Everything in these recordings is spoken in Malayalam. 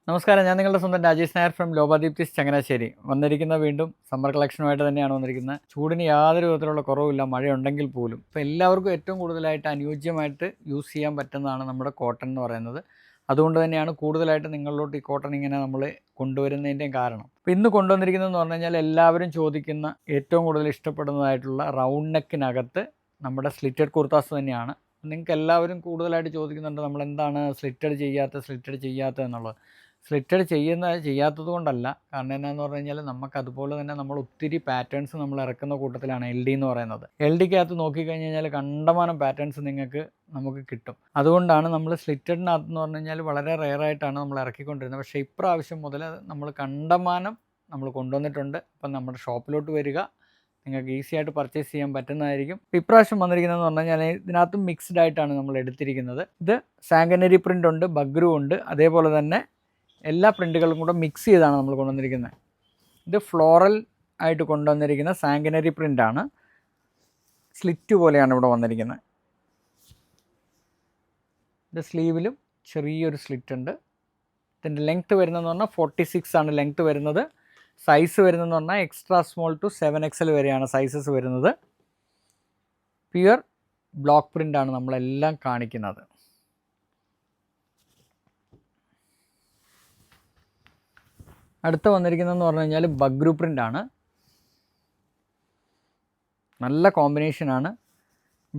നമസ്കാരം, ഞാൻ നിങ്ങളുടെ സ്വന്തം രാജേഷ് നായർ ഫ്രം ലോപാദീപ്തിസ് ചങ്ങനാശ്ശേരി. വന്നിരിക്കുന്ന വീണ്ടും സമ്മർ കളക്ഷനുമായിട്ട് തന്നെയാണ് വന്നിരിക്കുന്നത്. ചൂടിന് യാതൊരു വിധത്തിലുള്ള കുറവില്ല, മഴയുണ്ടെങ്കിൽ പോലും. ഇപ്പോൾ എല്ലാവർക്കും ഏറ്റവും കൂടുതലായിട്ട് അനുയോജ്യമായിട്ട് യൂസ് ചെയ്യാൻ പറ്റുന്നതാണ് നമ്മുടെ കോട്ടൺ എന്ന് പറയുന്നത്. അതുകൊണ്ട് തന്നെയാണ് കൂടുതലായിട്ട് നിങ്ങളിലോട്ട് ഈ കോട്ടൺ ഇങ്ങനെ നമ്മൾ കൊണ്ടുവരുന്നതിൻ്റെയും കാരണം. ഇപ്പോൾ ഇന്ന് കൊണ്ടുവന്നിരിക്കുന്നതെന്ന് പറഞ്ഞു കഴിഞ്ഞാൽ എല്ലാവരും ചോദിക്കുന്ന ഏറ്റവും കൂടുതൽ ഇഷ്ടപ്പെടുന്നതായിട്ടുള്ള റൗണ്ട് നെക്കിനകത്ത് നമ്മുടെ സ്ലിറ്റഡ് കുർത്താസ് തന്നെയാണ്. നിങ്ങൾക്ക് എല്ലാവരും കൂടുതലായിട്ട് ചോദിക്കുന്നുണ്ട് നമ്മളെന്താണ് സ്ലിറ്റഡ് ചെയ്യാത്തത് എന്നുള്ളത്. സ്ലിറ്റഡ് ചെയ്യാത്തത് കൊണ്ടല്ല, കാരണം എന്നാന്ന് പറഞ്ഞു കഴിഞ്ഞാൽ നമുക്ക് അതുപോലെ തന്നെ നമ്മൾ ഒത്തിരി പാറ്റേൺസ് നമ്മൾ ഇറക്കുന്ന കൂട്ടത്തിലാണ് LD എന്ന് പറയുന്നത്. LDക്കകത്ത് നോക്കിക്കഴിഞ്ഞ് കഴിഞ്ഞാൽ കണ്ടമാനം പാറ്റേൺസ് നമുക്ക് കിട്ടും. അതുകൊണ്ടാണ് നമ്മൾ സ്ലിറ്റഡിനകത്ത് എന്ന് പറഞ്ഞു കഴിഞ്ഞാൽ വളരെ റെയറായിട്ടാണ് നമ്മൾ ഇറക്കിക്കൊണ്ടിരുന്നത്. പക്ഷേ ഇപ്രാവശ്യം മുതൽ നമ്മൾ കണ്ടമാനം നമ്മൾ കൊണ്ടുവന്നിട്ടുണ്ട്. അപ്പം നമ്മുടെ ഷോപ്പിലോട്ട് വരിക, നിങ്ങൾക്ക് ഈസി ആയിട്ട് പർച്ചേസ് ചെയ്യാൻ പറ്റുന്നതായിരിക്കും. ഇപ്രാവശ്യം വന്നിരിക്കുന്നതെന്ന് പറഞ്ഞു കഴിഞ്ഞാൽ ഇതിനകത്ത് മിക്സ്ഡ് ആയിട്ടാണ് നമ്മൾ എടുത്തിരിക്കുന്നത്. ഇത് സാങ്കനരി പ്രിൻ്റ് ഉണ്ട്, ബഗ്രു ഉണ്ട്, അതേപോലെ തന്നെ എല്ലാ പ്രിൻ്റുകളും കൂടെ മിക്സ് ചെയ്താണ് നമ്മൾ കൊണ്ടുവന്നിരിക്കുന്നത്. ഇത് ഫ്ലോറൽ ആയിട്ട് കൊണ്ടുവന്നിരിക്കുന്ന സാങ്കനരി പ്രിൻ്റാണ്. സ്ലിറ്റ് പോലെയാണ് ഇവിടെ വന്നിരിക്കുന്നത്. ഇത് സ്ലീവിലും ചെറിയൊരു സ്ലിറ്റ് ഉണ്ട്. ഇതിൻ്റെ ലെങ്ത്ത് വരുന്നതെന്ന് പറഞ്ഞാൽ 46 ആണ് ലെങ്ത്ത് വരുന്നത്. സൈസ് വരുന്നതെന്ന് പറഞ്ഞാൽ എക്സ്ട്രാ സ്മോൾ ടു 7XL വരെയാണ് സൈസസ് വരുന്നത്. പ്യുവർ ബ്ലോക്ക് പ്രിൻ്റാണ് നമ്മളെല്ലാം കാണിക്കുന്നത്. അടുത്ത വന്നിരിക്കുന്നതെന്ന് പറഞ്ഞു കഴിഞ്ഞാൽ ബഗ്രു പ്രിൻ്റാണ്. നല്ല കോമ്പിനേഷനാണ്.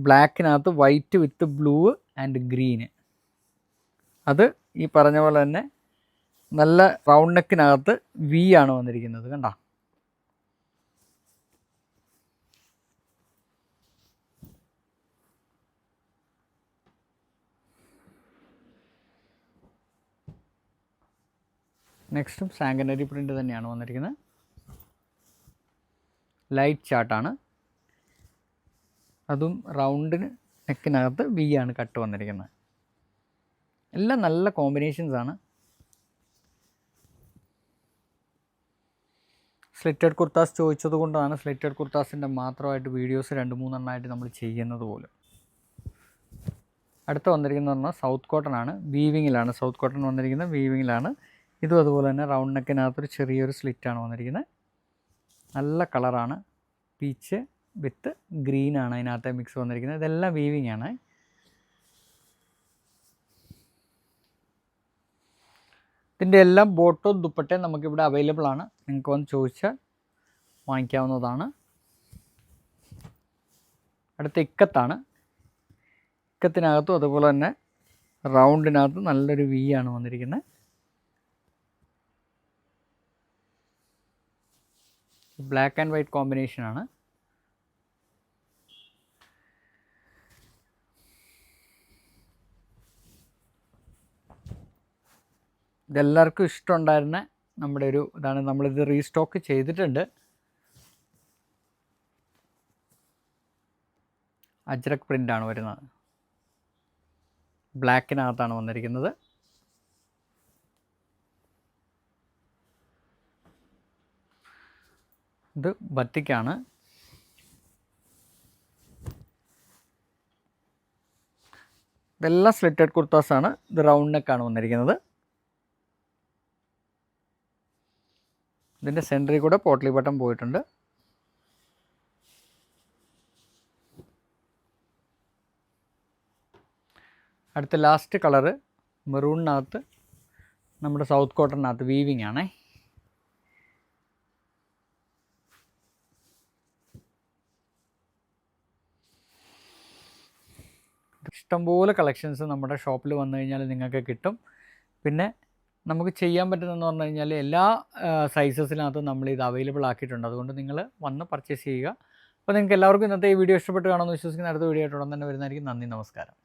ബ്ലാക്കിനകത്ത് white with blue and green. അത് ഈ പറഞ്ഞ പോലെ തന്നെ നല്ല റൗണ്ട് നെക്കിനകത്ത് V ആണ് വന്നിരിക്കുന്നത്. കണ്ടോ? നെക്സ്റ്റും സാങ്കനരി പ്രിൻ്റ് തന്നെയാണ് വന്നിരിക്കുന്നത്. ലൈറ്റ് ചാർട്ടാണ്. അതും റൗണ്ടിന് നെക്കിനകത്ത് V ആണ് കട്ട് വന്നിരിക്കുന്നത്. എല്ലാം നല്ല കോമ്പിനേഷൻസാണ്. സ്ലിറ്റഡ് കുർത്താസ് ചോദിച്ചത് കൊണ്ടാണ് സ്ലിറ്റഡ് കുർത്താസിൻ്റെ മാത്രമായിട്ട് വീഡിയോസ് 2-3 എണ്ണമായിട്ട് നമ്മൾ ചെയ്യുന്നത് പോലും. അടുത്ത വന്നിരിക്കുന്നത് പറഞ്ഞാൽ സൗത്ത് കോട്ടൺ ആണ്. വീവിങ്ങിലാണ് സൗത്ത് കോട്ടൺ വന്നിരിക്കുന്നത്. വീവിങ്ങിലാണ്. ഇതും അതുപോലെ തന്നെ റൗണ്ട് നെക്കിനകത്തൊരു ചെറിയൊരു സ്ലിറ്റാണ് വന്നിരിക്കുന്നത്. നല്ല കളറാണ്. പീച്ച് വിത്ത് ഗ്രീനാണ് അതിനകത്തെ മിക്സ് വന്നിരിക്കുന്നത്. ഇതെല്ലാം വീവിങ് ആണ്. ഇതിൻ്റെ എല്ലാം ബോട്ടോ ദുപ്പട്ടയും നമുക്കിവിടെ അവൈലബിൾ ആണ്. നിങ്ങൾക്ക് വന്ന് ചോദിച്ചാൽ വാങ്ങിക്കാവുന്നതാണ്. അടുത്ത ഇക്കത്താണ്. ഇക്കത്തിനകത്തും അതുപോലെ തന്നെ റൗണ്ടിനകത്ത് നല്ലൊരു V ആണ് വന്നിരിക്കുന്നത്. ബ്ലാക്ക് ആൻഡ് വൈറ്റ് കോമ്പിനേഷനാണ്. ഇതെല്ലാവർക്കും ഇഷ്ടമുണ്ടായിരുന്ന നമ്മുടെ ഒരു ഇതാണ്. നമ്മളിത് റീസ്റ്റോക്ക് ചെയ്തിട്ടുണ്ട്. അജ്രക് പ്രിൻ്റാണ് വരുന്നത്. ബ്ലാക്കിനകത്താണ് വന്നിരിക്കുന്നത്. ഇത് ബത്തിക്കാണ്. ഇതെല്ലാം സ്ലിറ്റഡ് കുർത്താസാണ്. ഇത് റൗണ്ട് നെക്കാണ് വന്നിരിക്കുന്നത്. ഇതിൻ്റെ സെൻറ്ററിൽ കൂടെ പോട്ട്ലി ബട്ടൺ പോയിട്ടുണ്ട്. അടുത്ത ലാസ്റ്റ് കളറ് മെറൂണിനകത്ത് നമ്മുടെ സൗത്ത് കോട്ടണിനകത്ത് വീവിങ് ആണേ. ഇഷ്ടംപോലെ കളക്ഷൻസ് നമ്മുടെ ഷോപ്പിൽ വന്നു കഴിഞ്ഞാൽ നിങ്ങൾക്ക് കിട്ടും. പിന്നെ നമുക്ക് ചെയ്യാൻ പറ്റുന്നതെന്ന് പറഞ്ഞു കഴിഞ്ഞാൽ എല്ലാ സൈസസിനകത്തും നമ്മളിത് അവൈലബിൾ ആക്കിയിട്ടുണ്ട്. അതുകൊണ്ട് നിങ്ങൾ വന്ന് പർച്ചേസ് ചെയ്യുക. അപ്പോൾ നിങ്ങൾക്ക് എല്ലാവർക്കും ഇന്നത്തെ ഈ വീഡിയോ ഇഷ്ടപ്പെട്ട് കാണുമെന്ന് വിശ്വസിക്കുന്ന അടുത്ത വീഡിയോ ആയിട്ട് ഉടൻ തന്നെ വരുന്നതായിരിക്കും. നന്ദി, നമസ്കാരം.